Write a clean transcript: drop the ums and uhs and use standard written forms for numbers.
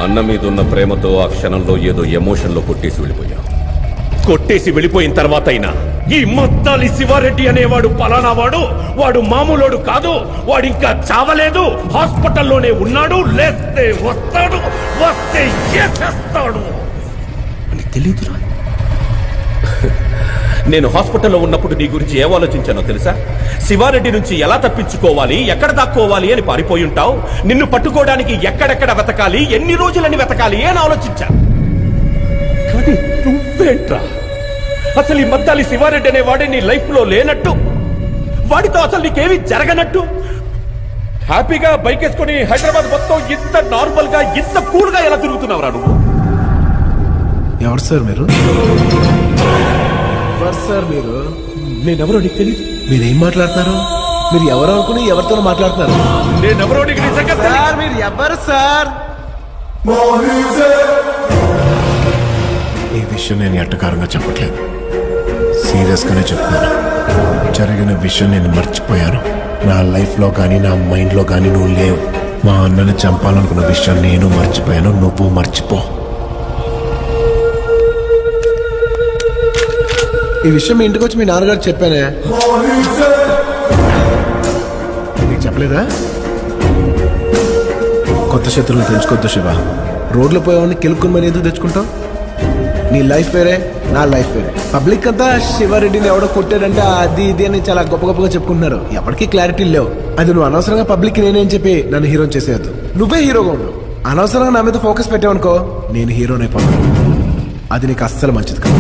అన్న మీద ఉన్న ప్రేమతో ఆ క్షణంలో ఏదో ఎమోషన్లో కొట్టేసి వెళ్ళిపోయిన తర్వాత అయినా ఈ మద్దాలి శివారెడ్డి అనేవాడు పలానా వాడు మామూలోడు కాదు, వాడు ఇంకా చావలేదు, హాస్పిటల్లోనే ఉన్నాడు, లేస్తే వస్తాడు, వస్తే చేసేస్తాడు అని తెలీదురా. నేను హాస్పిటల్లో ఉన్నప్పుడు నీ గురించి ఏం ఆలోచించానో తెలుసా? శివారెడ్డి నుంచి ఎలా తప్పించుకోవాలి, ఎక్కడ దాక్కోవాలి అని పారిపోయి ఉంటావు. నిన్ను పట్టుకోవడానికి ఎక్కడెక్కడ వెతకాలి, ఎన్ని రోజులని వెతకాలి అని ఆలోచించాను. కానీ నువ్వేంట్రా అసలు ఈ మద్దాలి శివారెడ్డి అనే వాడే నీ లైఫ్ లో లేనట్టు, వాడితో అసలు నీకేమీ జరగనట్టు హ్యాపీగా బైక్ వేసుకుని హైదరాబాద్ మొత్తం ఇంత నార్మల్ గా ఇంత కూల్ గా ఎలా తిరుగుతున్నావురా నువ్వు? ఎవరు సార్ మీరు? సార్ మీరు నేనెవరో నీకు తెలియదు. మీరేం మాట్లాడుతున్నారు? మీరు ఎవరు అనుకుని ఎవరితో మాట్లాడుతున్నారు? నేనెవరో నీకు నిజంగా సార్ మీరు ఎవరు సార్? ఈ విషయం నేను ఎట్టకారంగా చెప్పట్లేదు, సీరియస్ గానే చెప్తున్నాను. జరిగిన విషయం నేను మర్చిపోయాను. నా లైఫ్ లో కానీ నా మైండ్ లో కానీ నువ్వు లేవు. మా అన్నని చంపాలనుకున్న విషయం నేను మర్చిపోయాను, నువ్వు మర్చిపో. ఈ విషయం మీ ఇంటికి వచ్చి మీ నాన్నగారు చెప్పానే, నీకు చెప్పలేదా? కొత్త శత్రువులు తెంచుకోవద్దు శివ. రోడ్లో పోయేవాడిని కెలుక్కుని ఎందుకు తెచ్చుకుంటావు? నీ లైఫ్ వేరే, నా లైఫ్ వేరే. పబ్లిక్ అంతా శివారెడ్డిని ఎవడో కొట్టాడంటే అది ఇది అని చాలా గొప్ప గొప్పగా చెప్పుకుంటున్నారు. ఎవరికి క్లారిటీ లేవు. అది నువ్వు అనవసరంగా పబ్లిక్ నేనేం చెప్పి నన్ను హీరోని చేసేయద్దు. నువ్వే హీరోగా ఉండు. అనవసరంగా నా మీద ఫోకస్ పెట్టావనుకో నేను హీరోనైపోతాను. అది నీకు అస్సలు మంచిది కాదు.